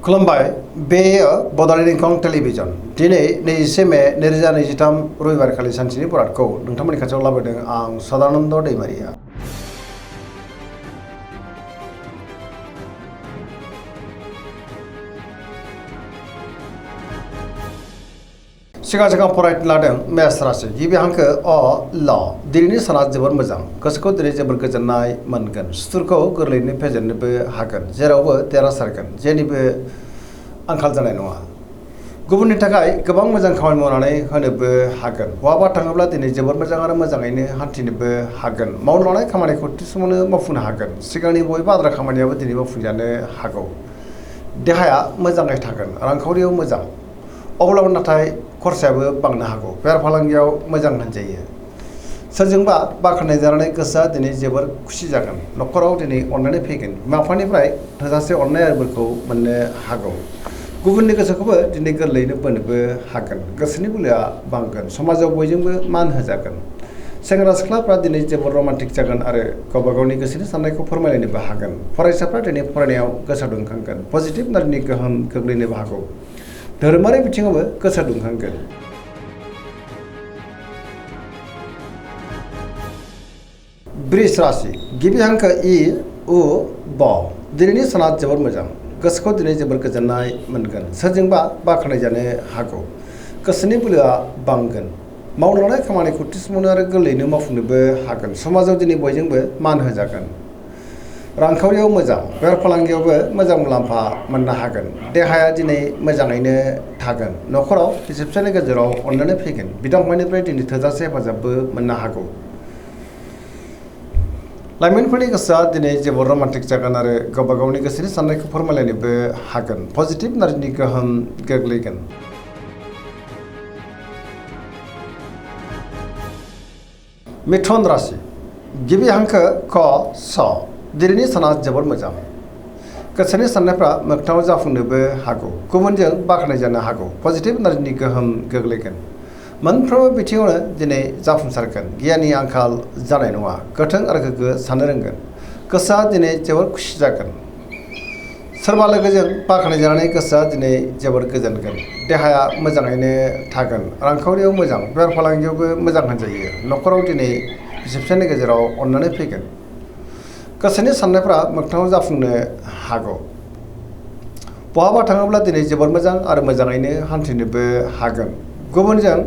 खुलुमबाय बेयो बड'लेण्ड इंखं टेलिभिजन दिनै 21 मे 2023 रबिबारखालि सानसेनि बरादखौ नोंथांमोननि खाथियाव लाबोदों आं सदानन्द दैमारिया। सिगां फरायनो लादों मेष राशि गिबि हांखो अ ल दिनैनि साना जोबोर मोजां गोसोखौ दिनै जोबोर गोजोननाय मोनगोन सुथुरखौ गोरलैयैनो फेजेननोबो हागोन जेरावबो देरहासारगोन जेनिबो आंखाल जानाय नङा गुबुननि थाखाय गोबां मोजां खामानि मावनानै होनोबो हागोन बहाबा थाङोब्ला दिनै जोबोर मोजां आरो मोजाङैनो हान्थिनोबो हागोन मावनो लानाय खामानिखौ थि समावनो मावफुंनो हागोन सिगांनि बबेबा आद्रा खामानियाबो दिनै मावफुंजानो हागौ देहाया मोजाङै थागोन रांखावरियाव मोजां अब्लाबो नाथाय खरसायाबो बांनो हागौ बेफार फालांगियाव मोजां होनजायो सोरजोंबा बाख्नाय जानानै गोसोआ दिनै जोबोर खुसि जागोन न'खराव दिनै अननानै फैगोन बिमा बिफानिफ्राय थोजासे अननाय आरो बोरखौ मोननो हागौ गुबुननि गोसोखौबो दिनै गोरलैयैनो बोनोबो हागोन गोसोनि बोलोआ बांगोन समाजाव बयजोंबो मान होजागोन सेंग्रा सिख्लाफ्रा दिनै जोबोर रमान्टिक जागोन आरो गावबा गावनि गोसोनि साननायखौ फोरमायलायनोबो हागोन फरायसाफ्रा दिनै फरायनायाव गोसो दुंखांगोन पजिटिभ नारनि गोहोम गोग्लैनोबो हागौ धोरोमारि बिथिङावबो गोसो दुंखांगोन वृष राशि गिबि हांखो इ उ ब दिनैनि साना जोबोर मोजां गोसोखौ दिनै जोबोर गोजोननाय मोनगोन सोरजोंबा बाख्नाय जानो हागौ गोसोनि बोलोआ बांगोन मावनो लानाय खामानिखौ थि समावनो आरो गोरलैयैनो मावफुंनोबो हागोन समाजाव दिनै बयजोंबो मान होजागोन रांखावरियाव मोजां बेफार फालांगियावबो मोजां मुलाम्फा मोननो हागोन देहाया दिनै मोजाङैनो थागोन न'खराव बिसि फिसायनि गेजेराव अननानै फैगोन बिदा फंबायनिफ्राय दिनै थोजासे हेफाजाबबो मोननो हागौ लाइमोनफोरनि गोसोआ दिनै जोबोर रमान्टिक जागोन आरो गावबा गावनि गोसोनि साननायखौ फोरमायलायनोबो हागोन पजिटिभ नारनि गोहोम गोग्लैगोन मिथुन राशि गिबि हांखो क स दिनैनि साना जोबोर मोजां गोसोनि साननायफ्रा मोगथाङाव जाफुंनोबो हागौ गुबुनजों बाख्नाय जानो हागौ पजिटिभ नारनि गोहोम गोग्लैगोन मोनफ्रोमबो बिथिङावनो दिनै जाफुंसारगोन गियाननि आंखाल जानाय नङा गोथों आरो गोग्गो साननो रोंगोन गोसोआ दिनै जोबोर खुसि जागोन सोरबा लोगोजों बाख्नाय जानानै गोसोआ दिनै जोबोर गोजोनगोन देहाया मोजाङैनो थागोन रांखावरियाव मोजां बेफार फालांगियावबो मोजां होनजायो न'खराव दिनै बिसि फिसायनि गेजेराव अननानै फैगोन गोसोनि साननायफ्रा मोगथाङाव जाफुंनो हागौ बहाबा थाङोब्ला दिनै जोबोर मोजां आरो मोजाङैनो हान्थिनोबो हागोन गुबुनजों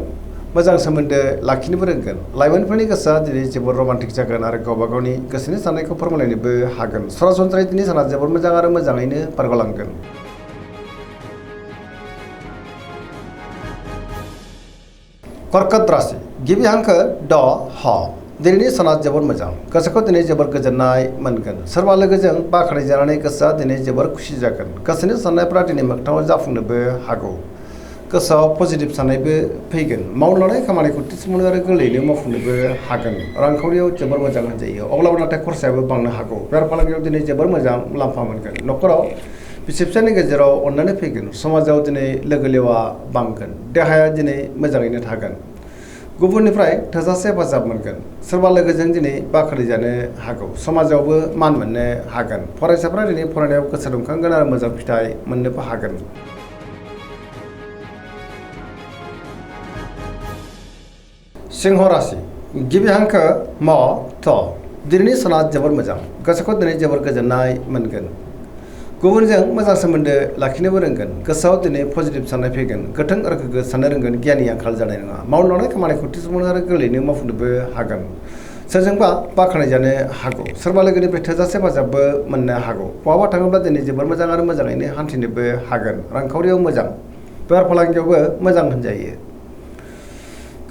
मोजां सोमोन्दो लाखिनोबो रोंगोन लाइमोनफोरनि गोसोआ दिनै जोबोर रमान्टिक जागोन आरो गावबा गावनि गोसोनि साननायखौ फोरमायलायनोबो हागोन सरासनस्रायै दिनै साना जोबोर मोजां आरो मोजाङैनो बारग'लांगोन कर्कट राशि गिबि हांखो ड ह दिनैनि साना जोबोर मोजां गोसोखौ दिनै जोबोर गोजोननाय मोनगोन सोरबा लोगोजों बाख्नाय जानानै गोसोआ दिनै जोबोर खुसि जागोन गोसोनि साननायफ्रा दिनै मोगथाङाव जाफुंनोबो हागौ गोसोआव पजिटिभ साननायबो फैगोन मावनो लानाय खामानिखौ थि समावनो आरो गोरलैयैनो मावफुंनोबो हागोन रांखावरियाव जोबोर मोजां होनजायो अब्लाबो नाथाय खरसायाबो बांनो हागौ बेफार फालांगियाव दिनै जोबोर मोजां मुलाम्फा मोनगोन न'खराव बिसि फिसायनि गेजेराव अननानै फैगोन समाजाव दिनै लोगो लेवा बांगोन देहाया दिनै मोजाङैनो थागोन गुबुननिफ्राय थोजासे हेफाजाब मोनगोन सोरबा लोगोजों दिनै बाख्नाय जानो हागौ समाजावबो मान मोननो हागोन फरायसाफ्रा दिनै फरायनायाव गोसो दुंखांगोन आरो मोजां फिथाइ मोननोबो हागोन सिंह राशि गिबि हांखो म थ दिनैनि साना जोबोर मोजां गोसोखौ दिनै जोबोर गोजोननाय मोनगोन गुबुनजों मोजां सोमोन्दो लाखिनोबो रोंगोन गोसोआव दिनै पजिटिभ साननाय फैगोन गोथों आरो गोग्गो साननो रोंगोन गियाननि आंखाल जानाय नङा मावनो लानाय खामानिखौ थि समावनो आरो गोरलैयैनो मावफुंनोबो हागोन सोरजोंबा बाख्नाय जानो हागौ सोरबा लोगोनिफ्राय थोजासे हेफाजाबबो मोननो हागौ बहाबा थाङोब्ला दिनै जोबोर मोजां आरो मोजाङैनो हान्थिनोबो हागोन रांखावरियाव मोजां बेफार फालांगियावबो मोजां होनजायो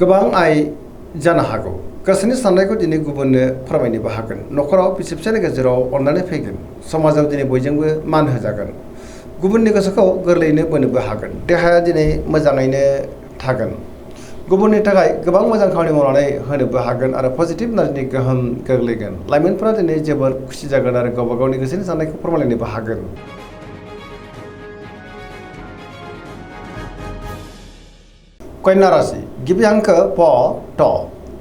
गोबां आय जानो हागौ गोसोनि साननायखौ दिनै गुबुननो फोरमायनोबो हागोन न'खराव बिसि फिसायनि गेजेराव अननानै फैगोन समाजाव दिनै बयजोंबो मान होजागोन गुबुननि गोसोखौ गोरलैयैनो बोनोबो हागोन देहाया दिनै मोजाङैनो थागोन गुबुननि थाखाय गोबां मोजां खामानि मावनानै होनोबो हागोन आरो पजिटिभ नारनि गोहोम गोग्लैगोन लाइमोनफोरा दिनै जोबोर खुसि जागोन आरो गावबा गावनि गोसोनि साननायखौ फोरमायलायनोबो हागोन कन्या राशि गिबि हांखो प ट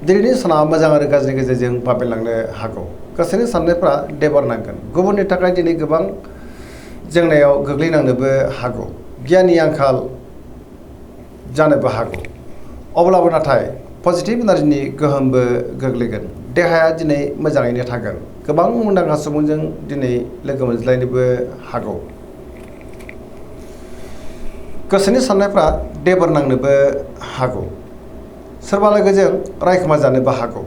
दिनैनि साना मोजां आरो गाज्रि गेजेरजों बाबेनलांनो हागौ गोसोनि साननायफ्रा देबार नांगोन गुबुननि थाखाय दिनै गोबां जेंनायाव गोग्लैनांनोबो हागौ, गियाननि आंखाल जानोबो हागौ। अब्लाबो नाथाय पजिटिभ एनार्जिनि गोहोमबो गोग्लैगोन। देहाया दिनै मोजाङैनो थागोन। गोबां मुंदांखा सुबुंजों दिनै लोगो मोनज्लायनोबो हागौ। गोसोनि साननायफ्रा देबोर नांनोबो हागौ। सोरबा लोगोजों रायखोमा जानोबो हागौ।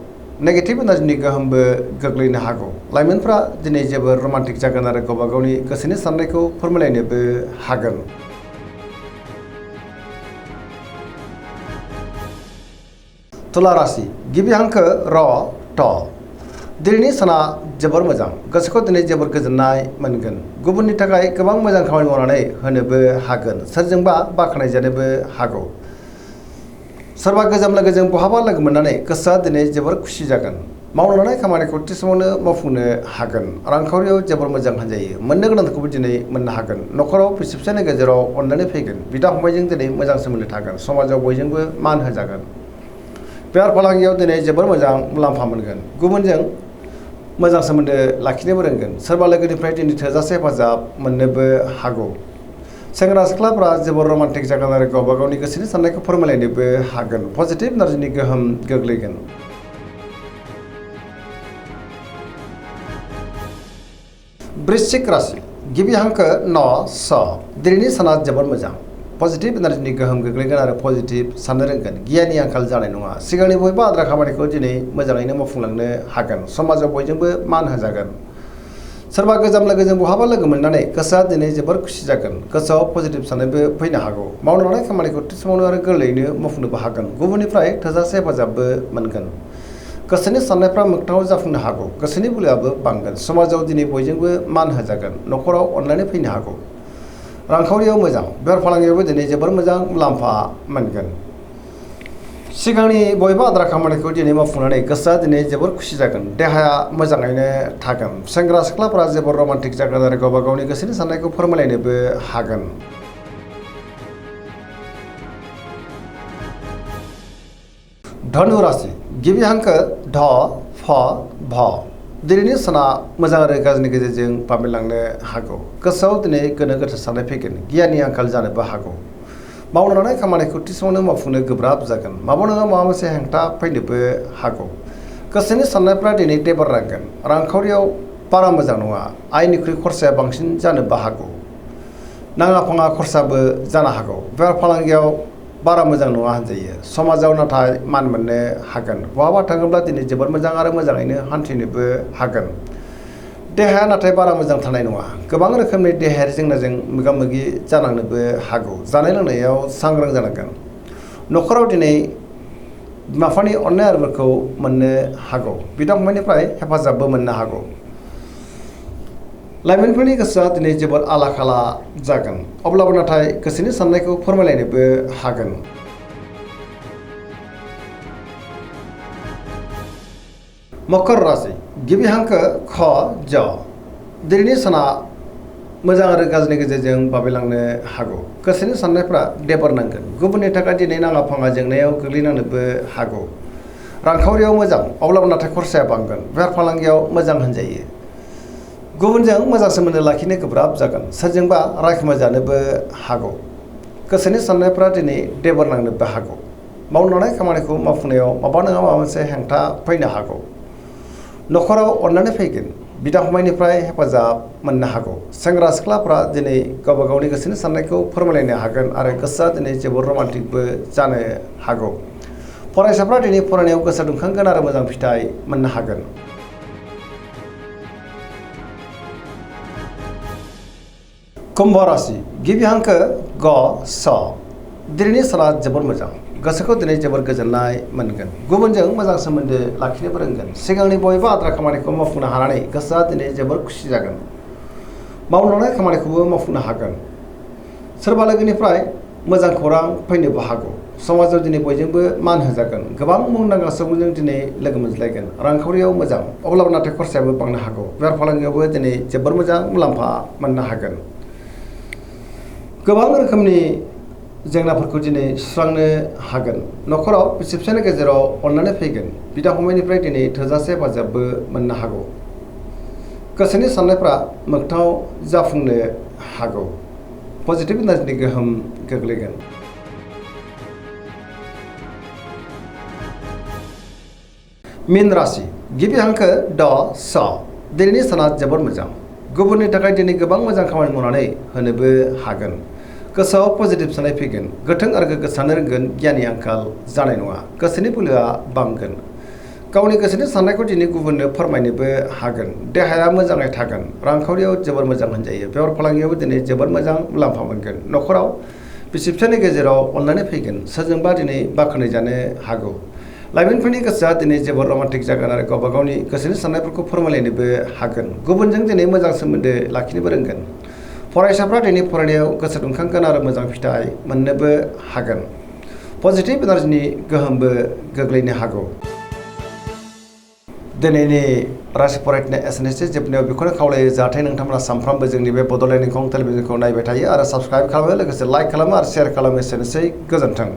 नेगेटिभ एनार्जिनि गोहोमबो गोग्लैनो हागौ। लाइमोनफ्रा दिनै जोबोर रमान्टिक जागोन आरो गावबा गावनि गोसोनि साननायखौ फोरमायलायनोबो हागोन। तुला राशि गिबि हांखो र ट। दिनैनि साना जोबोर मोजां। गोसोखौ दिनै जोबोर गोजोननाय मोनगोन। गुबुननि थाखाय गोबां मोजां खामानि मावनानै होनोबो हागोन। सोरजोंबा बाख्नाय जानोबो हागौ। सोरबा गोजाम लोगोजों बहाबा लोगो मोननानै गोसोआ दिनै जोबोर खुसि जागोन। मावनो लानाय खामानिखौ थि समावनो मावफुंनो हागोन। रांखावरियाव जोबोर मोजां होनजायो। मोननो गोनांखौबो दिनै मोननो हागोन। न'खराव बिसि फिसायनि गेजेराव अनलायनाय फैगोन। बिदा फंबायजों दिनै मोजां सोमोन्दो थागोन। समाजाव बयजोंबो मान होजागोन। बेफार फालांगियाव दिनै जोबोर मोजां मुलाम्फा मोनगोन। गुबुनजों मोजां सोमोन्दो लाखिनोबो रोंगोन। सोरबा लोगोनिफ्राय दिनै थोजासे हेफाजाब मोननोबो हागौ। सेंग्रा सिख्लाफ्रा जोबोर रमान्टिक जागोन आरो गावबा गावनि गोसोनि साननायखौ फोरमायलायनोबो हागोन। पजिटिभ एनार्जिनि गोहोम गोग्लैगोन। वृश्चिक राशि गिबि हांखो न स। दिनैनि साना जोबोर मोजां। पजिटिभ एनार्जिनि गोहोम गोग्लैगोन आरो पजिटिभ साननो रोंगोन। गियाननि आंखाल जानाय नङा। सिगांनि बबेबा आद्रा खामानिखौ दिनै मोजाङैनो मावफुंलांनो हागोन। समाजाव बयजोंबो मान होजागोन। सोरबा गोजाम लोगोजों बहाबा लोगो मोननानै गोसोआ दिनै जोबोर खुसि जागोन। गोसोआव पजिटिभ साननायबो फैनो हागौ। मावनो लानाय खामानिखौ थि समावनो आरो गोरलैयैनो मावफुंनोबो हागोन। गुबुननिफ्राय थोजासे हेफाजाबबो मोनगोन। गोसोनि साननायफ्रा मोगथाङाव जाफुंनो हागौ। गोसोनि बोलोआबो बांगोन। समाजाव दिनै बयजोंबो मान होजागोन। न'खराव अनलायनाय फैनो हागौ। रांखावरियाव मोजां। बेफार फालांगियावबो दिनै जोबोर मोजां मुलाम्फा मोनगोन। सिगांनि बबेबा आद्रा खामानिखौ दिनै मावफुंनानै गोसोआ दिनै जोबोर खुसि जागोन। देहाया मोजाङैनो थागोन। सेंग्रा सिख्लाफ्रा जोबोर रमान्टिक जागोन आरो गावबा गावनि गोसोनि साननायखौ फोरमायलायनोबो हागोन। धनु राशि गिबि हांखो ध फ भ। दिनैनि साना मोजां आरो गाज्रिनि गेजेरजों बाबेनलांनो हागौ। गोसोआव दिनै गोनो गोथो साननाय फैगोन। गियाननि आंखाल जानोबो हागौ। मावनो लानाय खामानिखौ थि समावनो मावफुंनो गोब्राब जागोन। माबा नङा माबा मोनसे हेंथा फैनोबो हागौ। गोसोनि साननायफ्रा दिनै देबार नांगोन। रांखावरियाव बारा मोजां नङा। आयनिख्रुइ खरसाया बांसिन जानोबो हागौ। नाङा फाङा खरसाबो जानो हागौ। बेफार फालांगियाव बारा मोजां नङा होनजायो। समाजाव नाथाय मान मोननो हागोन। बहाबा थाङोब्ला दिनै जोबोर मोजां आरो मोजाङैनो हान्थिनोबो हागोन। देहाया नाथाय बारा मोजां थानाय नङा। गोबां रोखोमनि देहायारि जेंनाजों मोगा मोगि जानांनोबो हागौ। जानाय लोंनायाव सांग्रां जानांगोन। न'खराव दिनै बिमा बिफानि अननाय आरिफोरखौ मोननो हागौ। बिदा फंबायनिफ्राय हेफाजाबबो मोननो हागौ। लाइमोनफोरनि गोसोआ दिनै जोबोर आला खाला जागोन। अब्लाबो नाथाय गोसोनि साननायखौ फोरमायलायनोबो हागोन। मकर राशि गिबि हांखो ख ज। दिनैनि साना मोजां आरो गाज्रिनि गेजेरजों बाबेनलांनो हागौ। गोसोनि साननायफ्रा देबार नांगोन। गुबुननि थाखाय दिनै नाङा फाङा जेंनायाव गोग्लैनांनोबो हागौ। रांखावरियाव मोजां। अब्लाबो नाथाय खरसाया बांगोन। बेफार फालांगियाव मोजां होनजायो। गुबुनजों मोजां सोमोन्दो लाखिनो गोब्राब जागोन। सोरजोंबा रायखोमा जानोबो हागौ। गोसोनि साननायफ्रा दिनै देबार नांनोबो हागौ। मावनो लानाय खामानिखौ मावफुंनायाव माबा नङा माबा मोनसे हेंथा फैनो हागौ। न'खराव अननानै फैगोन। बिदा फंबायनिफ्राय हेफाजाब मोननो हागौ। सेंग्रा सिख्लाफ्रा दिनै गावबा गावनि गोसोनि साननायखौ फोरमायलायनो हागोन आरो गोसोआ दिनै जोबोर रमान्टिकबो जानो हागौ। फरायसाफ्रा दिनै फरायनायाव गोसो दुंखांगोन आरो मोजां फिथाइ मोननो हागोन। कुम्भ राशि गिबि हांखो ग स। दिनैनि साना जोबोर मोजां। गोसोखौ दिनै जोबोर गोजोननाय मोनगोन। गुबुनजों मोजां सोमोन्दो लाखिनोबो रोंगोन। सिगांनि बबेबा आद्रा खामानिखौ मावफुंनो हानानै गोसोआ दिनै जोबोर खुसि जागोन। मावनो लानाय खामानिखौबो मावफुंनो हागोन। सोरबा लोगोनिफ्राय मोजां खौरां फैनोबो हागौ। समाजाव दिनै बयजोंबो मान होजागोन। गोबां मुंदांखा सुबुंजों दिनै लोगो मोनज्लायगोन। रांखावरियाव मोजां। अब्लाबो नाथाय खरसायाबो बांनो हागौ। बेफार फालांगियावबो दिनै जोबोर मोजां मुलाम्फा मोननो हागोन। गोबां रोखोमनि जेंनाफोरखौ दिनै सुस्रांनो हागोन। न'खराव बिसि फिसायनि गेजेराव अनलायनाय फैगोन। बिदा फंबायनिफ्राय दिनै थोजासे हेफाजाबबो मोननो हागौ। गोसोनि साननायफ्रा मोगथाङाव जाफुंनो हागौ पजिटिभ एनार्जिनि गोहोम गोग्लैगोन। मीन राशि गिबि हांखो ड स दिनैनि साना जोबोद मोजां गुबुननि थाखाय दिनै गोबां मोजां खामानि मावनानै होनोबो हागोन गोसोआव पजिटिभ साननाय फैगोन गोथों आरो गोग्गो साननो रोंगोन गियाननि आंखाल जानाय नङा गोसोनि बोलोआ बांगोन गावनि गोसोनि साननायखौ दिनै गुबुननो फोरमायनोबो हागोन देहाया मोजाङै थागोन रांखावरियाव जोबोर मोजां होनजायो बेफार फालांगियावबो दिनै जोबोर मोजां मुलाम्फा मोनगोन न'खराव बिसि फिसायनि गेजेराव अनलायनाय फैगोन सोरजोंबा दिनै बाख्नायजानो हागौ लाइमोनफोरनि गोसोआ दिनै जोबोर रमान्टिक जागोन आरो गावबा गावनि गोसोनि साननायफोरखौ फोरमायलायनोबो हागोन गुबुनजों दिनै मोजां सोमोन्दो लाखिनोबो रोंगोन फरायसाफ्रा दिनै फरायनायाव गोसो दुंखांगोन आरो मोजां फिथाइ मोननोबो हागोन पजिटिभ एनार्जिनि गोहोमबो गोग्लैनो हागौ। दिनैनि राशि फरायनाय एसेनोसै जोबनायाव बेखौनो खावलायो जाहाथे नोंथांमोना सानफ्रामबो जोंनि बे बड'लेण्ड इंखं टेलिभिजनखौ नायबाय थायो आरो साबस्क्राइब खालामो लोगोसे लाइक खालामो आरो शेयार खालामो एसेनोसै गोजोन्थों।